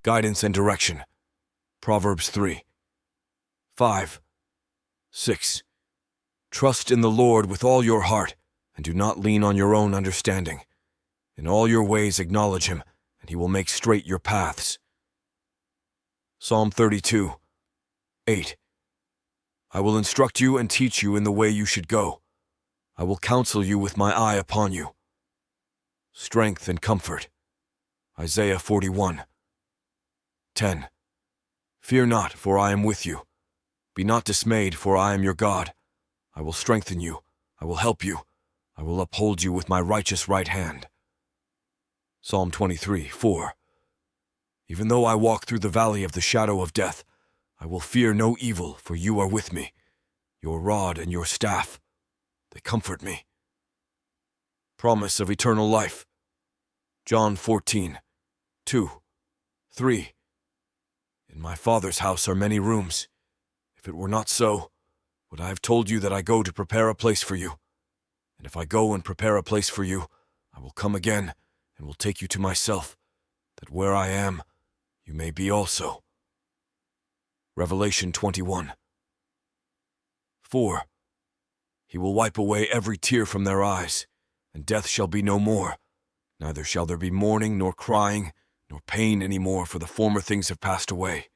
guidance and direction. Proverbs 3. 5. 6. Trust in the Lord with all your heart, and do not lean on your own understanding. In all your ways acknowledge him, and he will make straight your paths. Psalm 32. 8. I will instruct you and teach you in the way you should go. I will counsel you with my eye upon you. Strength and comfort. Isaiah 41. 10. Fear not, for I am with you. Be not dismayed, for I am your God. I will strengthen you. I will help you. I will uphold you with my righteous right hand. Psalm 23. 4. Even though I walk through the valley of the shadow of death, I will fear no evil, for you are with me. Your rod and your staff, they comfort me. Promise of eternal life. John 14. 2. 3. In my Father's house are many rooms. If it were not so, would I have told you that I go to prepare a place for you? And if I go and prepare a place for you, I will come again and will take you to myself, that where I am, you may be also. Revelation 21. 4. He will wipe away every tear from their eyes, and death shall be no more. Neither shall there be mourning, nor crying, nor pain any more, for the former things have passed away.